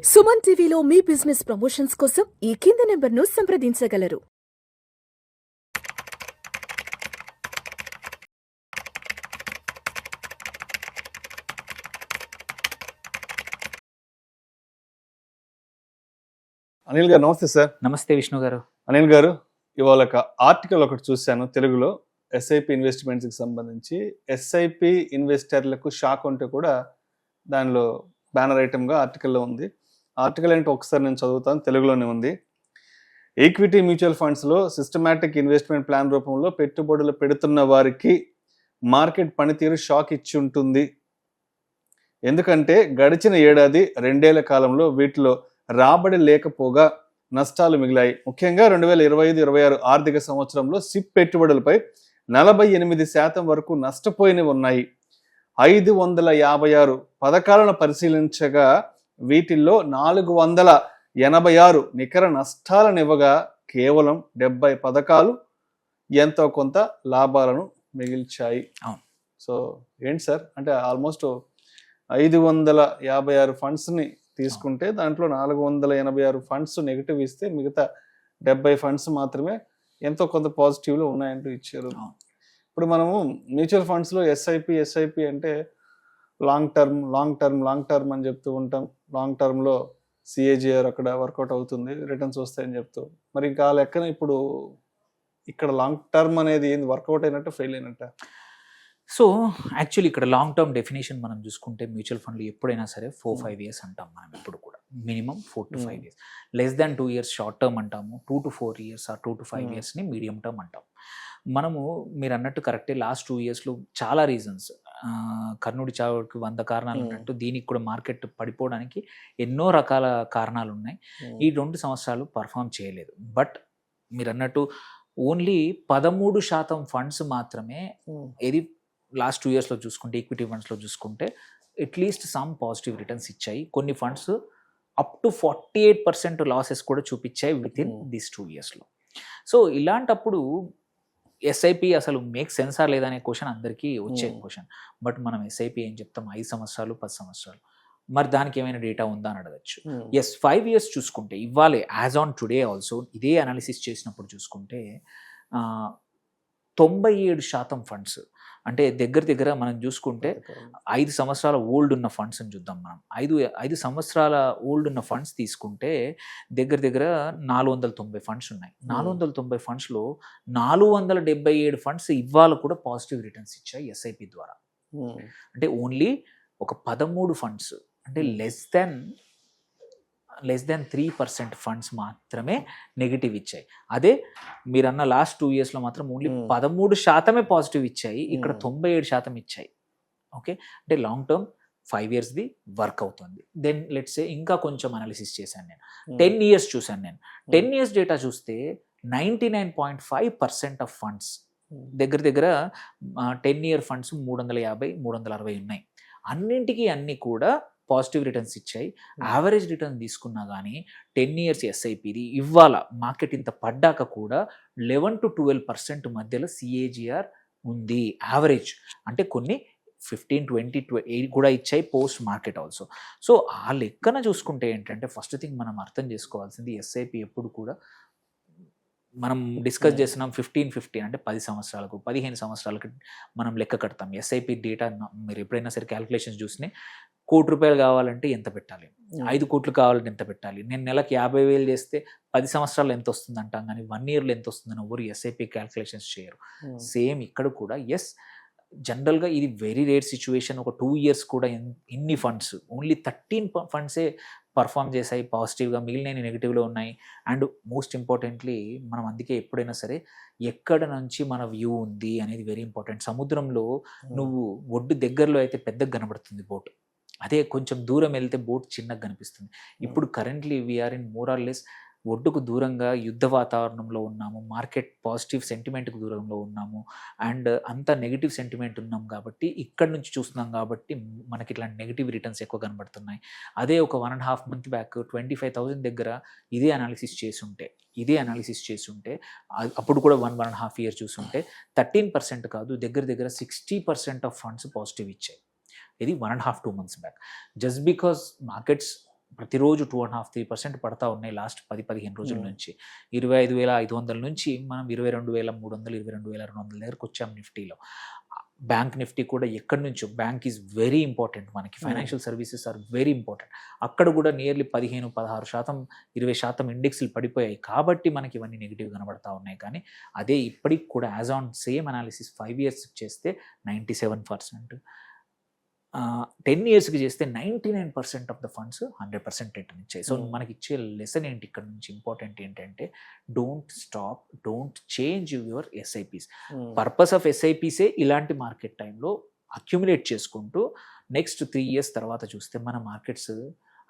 సుమన్ టీవీలో మీ business promotions కోసం ఈ కింది నెంబర్ను సంప్రదించగలరు. అనిల్ గారు నమస్తే సార్. నమస్తే విష్ణు గారు. అనిల్ గారు, ఇవాళ ఒక ఆర్టికల్ ఒకటి చూశాను తెలుగులో, ఎస్ఐపి ఇన్వెస్ట్మెంట్స్కి సంబంధించి. ఎస్ఐపి ఇన్వెస్టర్లకు షాక్ ఉంటే కూడా దానిలో బ్యానర్ ఐటమ్గా ఆర్టికల్లో ఉంది. ఆర్టికల్ ఏంటో ఒకసారి నేను చదువుతాను, తెలుగులోనే ఉంది. ఈక్విటీ మ్యూచువల్ ఫండ్స్లో సిస్టమాటిక్ ఇన్వెస్ట్మెంట్ ప్లాన్ రూపంలో పెట్టుబడులు పెడుతున్న వారికి మార్కెట్ పనితీరు షాక్ ఇచ్చి ఉంటుంది. ఎందుకంటే గడిచిన ఏడాది 2 ఏళ్ల కాలంలో వీటిలో రాబడి లేకపోగా నష్టాలు మిగిలాయి. ముఖ్యంగా 2025-26 ఆర్థిక సంవత్సరంలో సిప్ పెట్టుబడులపై 48% వరకు నష్టపోయినవి ఉన్నాయి. 556 పథకాలను పరిశీలించగా వీటిల్లో 486 నికర నష్టాలనివ్వగా కేవలం 70 పథకాలు ఎంతో కొంత లాభాలను మిగిల్చాయి. సో ఏంటి సార్, అంటే ఆల్మోస్ట్ 556 ఫండ్స్ని తీసుకుంటే దాంట్లో 486 ఫండ్స్ నెగిటివ్ ఇస్తే మిగతా 70 ఫండ్స్ మాత్రమే ఎంతో కొంత పాజిటివ్లో ఉన్నాయంటూ ఇచ్చారు. ఇప్పుడు మనము మ్యూచువల్ ఫండ్స్లో ఎస్ఐపి అంటే లాంగ్ టర్మ్ అని చెప్తూ ఉంటాం. లాంగ్ టర్మ్లో సిఏజిఆర్ అక్కడ వర్కౌట్ అవుతుంది, రిటర్న్స్ వస్తాయని చెప్తూ, మరి ఇంకా లెక్కన ఇప్పుడు ఇక్కడ లాంగ్ టర్మ్ అనేది ఏంది, వర్కౌట్ అయినట్టు ఫెయిల్ అయినట్ట? సో యాక్చువల్లీ ఇక్కడ లాంగ్ టర్మ్ డెఫినేషన్ మనం చూసుకుంటే మ్యూచువల్ ఫండ్లు ఎప్పుడైనా సరే 4-5 ఇయర్స్ అంటాం మనం. ఇప్పుడు కూడా minimum 4 to 5 years, less than 2 years short term అంటాము, 2 to 4 ఇయర్స్ ఆర్ 2 to 5 ఇయర్స్ని మీడియం టర్మ్ అంటాం. మనము మీరు అన్నట్టు కరెక్టే, లాస్ట్ 2 ఇయర్స్లో చాలా రీజన్స్, కర్ణుడి చావుకి 100 కారణాలు ఉన్నట్టు దీనికి కూడా మార్కెట్ పడిపోవడానికి ఎన్నో రకాల కారణాలు ఉన్నాయి. ఈ 2 సంవత్సరాలు పర్ఫామ్ చేయలేదు. బట్ మీరు అన్నట్టు ఓన్లీ 13% ఫండ్స్ మాత్రమే ఏది లాస్ట్ 2 ఇయర్స్లో చూసుకుంటే, ఈక్విటీ ఫండ్స్లో చూసుకుంటే అట్లీస్ట్ సమ్ పాజిటివ్ రిటర్న్స్ ఇచ్చాయి. కొన్ని ఫండ్స్ అప్ టు 48% లాసెస్ కూడా చూపించాయి విత్ ఇన్ దిస్ 2 ఇయర్స్లో. సో ఇలాంటప్పుడు ఎస్ఐపి అసలు మేక్ సెన్సా లేదనే క్వశ్చన్ అందరికీ వచ్చే క్వశ్చన్. బట్ మనం ఎస్ఐపి ఏం చెప్తాం, 5 సంవత్సరాలు 10 సంవత్సరాలు, మరి దానికి ఏమైనా డేటా ఉందా అని అడగచ్చు. 5 ఇయర్స్ చూసుకుంటే ఇవ్వాలి, యాజ్ ఆన్ టుడే ఆల్సో ఇదే అనాలిసిస్ చేసినప్పుడు చూసుకుంటే 97% ఫండ్స్, అంటే దగ్గర మనం చూసుకుంటే 5 సంవత్సరాల ఓల్డ్ ఉన్న ఫండ్స్ అని చూద్దాం మనం. 5 సంవత్సరాల ఓల్డ్ ఉన్న ఫండ్స్ తీసుకుంటే దగ్గర 490 ఫండ్స్ ఉన్నాయి. 490 ఫండ్స్లో 477 ఫండ్స్ ఇవాళ కూడా పాజిటివ్ రిటర్న్స్ ఇచ్చాయి ఎస్ఐపి ద్వారా. అంటే ఓన్లీ ఒక 13 ఫండ్స్, అంటే లెస్ దెన్ 3% ఫండ్స్ మాత్రమే నెగిటివ్ ఇచ్చాయి. అదే మీరన్న లాస్ట్ 2 ఇయర్స్లో మాత్రం ఓన్లీ 13% పాజిటివ్ ఇచ్చాయి, ఇక్కడ 97% ఇచ్చాయి. ఓకే, అంటే లాంగ్ టర్మ్ 5 ఇయర్స్ది వర్క్ అవుతుంది. దెన్ లెట్స్ సే ఇంకా కొంచెం అనాలిసిస్ చేశాను నేను, 10 ఇయర్స్ చూశాను నేను. 10 ఇయర్స్ డేటా చూస్తే 99.5% ఆఫ్ ఫండ్స్ దగ్గర 10 ఇయర్ ఫండ్స్ 350-360 ఉన్నాయి. అన్ని కూడా పాజిటివ్ రిటర్న్స్ ఇచ్చాయి. యావరేజ్ రిటర్న్ తీసుకున్నా కానీ 10 ఇయర్స్ ఎస్ఐపిది ఇవాళ మార్కెట్ ఇంత పడ్డాక కూడా 11 to 12% మధ్యలో సిఏజిఆర్ ఉంది యావరేజ్. అంటే కొన్ని 15-20 కూడా ఇచ్చాయి పోస్ట్ మార్కెట్ ఆల్సో. సో ఆ లెక్కన చూసుకుంటే ఏంటంటే ఫస్ట్ థింగ్ మనం అర్థం చేసుకోవాల్సింది, ఎస్ఐపి ఎప్పుడు కూడా మనం డిస్కస్ చేస్తున్నాం 15 అంటే 10 సంవత్సరాలకు 15 సంవత్సరాలకు మనం లెక్క కడతాం. ఎస్ఐపి డేటా మీరు ఎప్పుడైనా సరే క్యాలిక్యులేషన్స్ చూసినా, ₹1,00,00,000 కావాలంటే ఎంత పెట్టాలి, 5 కోట్లు కావాలంటే ఎంత పెట్టాలి, నేను నెలకు 50,000 చేస్తే 10 సంవత్సరాలు ఎంత వస్తుంది అంటాం, కానీ 1 ఇయర్లో ఎంత వస్తుందని ఎవరు ఎస్ఐపి క్యాలిక్యులేషన్స్ చేయరు. సేమ్ ఇక్కడ కూడా జనరల్గా ఇది వెరీ రేర్ సిచ్యువేషన్. ఒక 2 ఇయర్స్ కూడా ఇన్ని ఫండ్స్ ఓన్లీ 13 ఫండ్సే పర్ఫామ్ చేశాయి పాజిటివ్గా, మిగిలిన నెగిటివ్లో ఉన్నాయి. అండ్ మోస్ట్ ఇంపార్టెంట్లీ మనం అందుకే ఎప్పుడైనా సరే ఎక్కడ నుంచి మన వ్యూ ఉంది అనేది వెరీ ఇంపార్టెంట్. సముద్రంలో నువ్వు ఒడ్డు దగ్గరలో అయితే పెద్దగా కనబడుతుంది బోట్, అదే కొంచెం దూరం వెళ్తే బోట్ చిన్నగా కనిపిస్తుంది. ఇప్పుడు currently we are in more or ఒడ్డుకు దూరంగా యుద్ధ వాతావరణంలో ఉన్నాము, మార్కెట్ పాజిటివ్ సెంటిమెంట్కి దూరంలో ఉన్నాము, అండ్ అంత నెగిటివ్ సెంటిమెంట్ ఉన్నాం కాబట్టి ఇక్కడ నుంచి చూస్తున్నాం కాబట్టి మనకి ఇట్లాంటి నెగిటివ్ రిటర్న్స్ ఎక్కువ కనబడుతున్నాయి. అదే ఒక 1.5 month బ్యాక్ 25,000 దగ్గర ఇదే అనాలిసిస్ చేసుంటే అప్పుడు కూడా 1.5 years చూసుంటే 13% కాదు, దగ్గర 60% ఆఫ్ ఫండ్స్ పాజిటివ్ ఇచ్చాయి. ఇది 1.5-2 months back. Just because markets ప్రతిరోజు 2.5-3% పడతా ఉన్నాయి లాస్ట్ 10-15 రోజుల నుంచి. 25,500 నుంచి మనం 22,300, 22,200 దగ్గరకు వచ్చాం నిఫ్టీలో. బ్యాంక్ నిఫ్టీ కూడా ఎక్కడి నుంచో, బ్యాంక్ ఈజ్ వెరీ ఇంపార్టెంట్ మనకి, financial services are very important. అక్కడ కూడా నియర్లీ 15-16%, 20% ఇండెక్స్లు పడిపోయాయి కాబట్టి మనకి ఇవన్నీ నెగిటివ్ కనబడతా ఉన్నాయి. కానీ అదే ఇప్పటికి కూడా as on same analysis 5 years చేస్తే 97%, 10 yearsకి చేస్తే 99% ఆఫ్ ద ఫండ్స్ 100% రిటర్న్ ఇచ్చాయి. సో మనకి ఇచ్చే లెసన్ ఏంటి ఇక్కడ నుంచి, ఇంపార్టెంట్ ఏంటంటే don't stop, don't change your SIPs. Purpose of ఎస్ఐపీసే ఇలాంటి మార్కెట్ టైంలో అక్యుములేట్ చేసుకుంటూ నెక్స్ట్ 3 years తర్వాత చూస్తే మన మార్కెట్స్,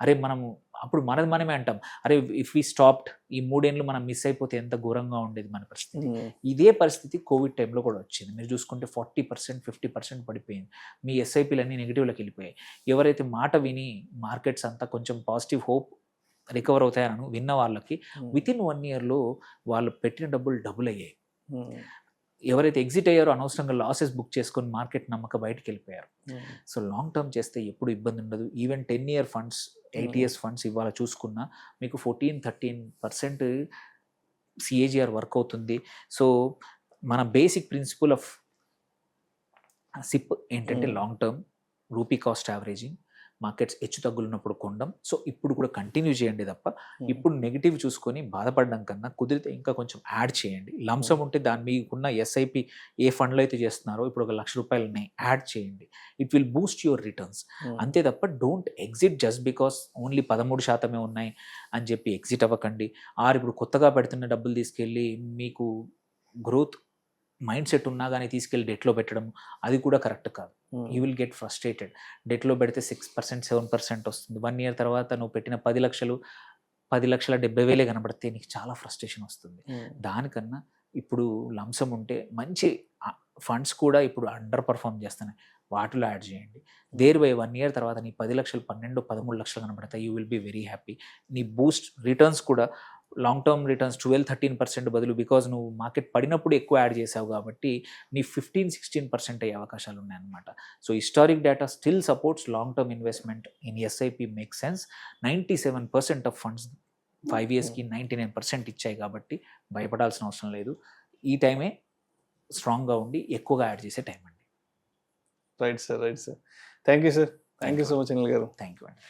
అరే మనము అప్పుడు మనమే అంటాం, అరే ఇఫ్ వి స్టాప్డ్, ఈ 3 ఏళ్ళు మనం మిస్ అయిపోతే ఎంత ఘోరంగా ఉండేది మన పరిస్థితి. ఇదే పరిస్థితి కోవిడ్ టైంలో కూడా వచ్చింది. మీరు చూసుకుంటే 40%, 50% పడిపోయింది. మీ ఎస్ఐపీలు అన్నీ నెగిటివ్లోకి వెళ్ళిపోయాయి. ఎవరైతే మాట విని మార్కెట్స్ అంతా కొంచెం పాజిటివ్ హోప్ రికవర్ అవుతాయని విన్న వాళ్ళకి వితిన్ 1 yearలో వాళ్ళు పెట్టిన డబ్బులు డబుల్ అయ్యాయి. ఎవరైతే ఎగ్జిట్ అయ్యారో అనవసరంగా లాసెస్ బుక్ చేసుకొని మార్కెట్ నమ్మక బయటకు వెళ్ళిపోయారు. సో లాంగ్ టర్మ్ చేస్తే ఎప్పుడు ఇబ్బంది ఉండదు. Even 10-year funds, 8 years funds ఇవాళ చూసుకున్నా మీకు 14-13% సిఏజిఆర్ వర్క్ అవుతుంది. సో మన బేసిక్ ప్రిన్సిపల్ ఆఫ్ సిప్ ఏంటంటే long term, rupee cost averaging, markets హెచ్చు తగ్గులున్నప్పుడు కొండం. సో ఇప్పుడు కూడా కంటిన్యూ చేయండి తప్ప ఇప్పుడు నెగిటివ్ చూసుకొని బాధపడడం కన్నా కుదిరితే ఇంకా కొంచెం యాడ్ చేయండి. లంసం ఉంటే దాని మీకున్న ఎస్ఐపి ఏ ఫండ్లో అయితే చేస్తున్నారో ఇప్పుడు ₹1,00,000 ఉన్నాయి, యాడ్ చేయండి. It will Boost your returns. అంతే తప్ప don't exit just because only 13% ఉన్నాయి అని చెప్పి ఎగ్జిట్ అవ్వకండి. ఇప్పుడు కొత్తగా పెడుతున్న డబ్బులు తీసుకెళ్ళి మీకు గ్రోత్ మైండ్ సెట్ ఉన్నా కానీ తీసుకెళ్ళి డెట్లో పెట్టడం అది కూడా కరెక్ట్ కాదు. You will get frustrated. డెట్లో పెడితే 6%, 7% వస్తుంది. 1 year తర్వాత నువ్వు పెట్టిన 10 లక్షలు 10,70,000 కనబడితే నీకు చాలా ఫ్రస్ట్రేషన్ వస్తుంది. దానికన్నా ఇప్పుడు లంసం ఉంటే మంచి ఫండ్స్ కూడా ఇప్పుడు అండర్ పర్ఫామ్ చేస్తున్నాయి, వాటిలో యాడ్ చేయండి. దేర్ బై 1 year తర్వాత నీ 10 లక్షలు 12, 13 లక్షలు కనబడతాయి. You will be very happy. నీ బూస్ట్ రిటర్న్స్ కూడా లాంగ్ టర్మ్ రిటర్న్స్ 12-13% బదులు, బికాజ్ నువ్వు మార్కెట్ పడినప్పుడు ఎక్కువ యాడ్ చేసావు కాబట్టి నీ 15-16% అయ్యే అవకాశాలు ఉన్నాయన్నమాట. So historic data still supports long term investment in SIP make sense. 97% of funds 5 yearsకి 99% ఇచ్చాయి కాబట్టి భయపడాల్సిన అవసరం లేదు. ఈ టైమే స్ట్రాంగ్గా ఉండి ఎక్కువగా యాడ్ చేసే టైం అండి. Right sir. Thank you sir. Thank you so much Anil garu. Thank you అండి.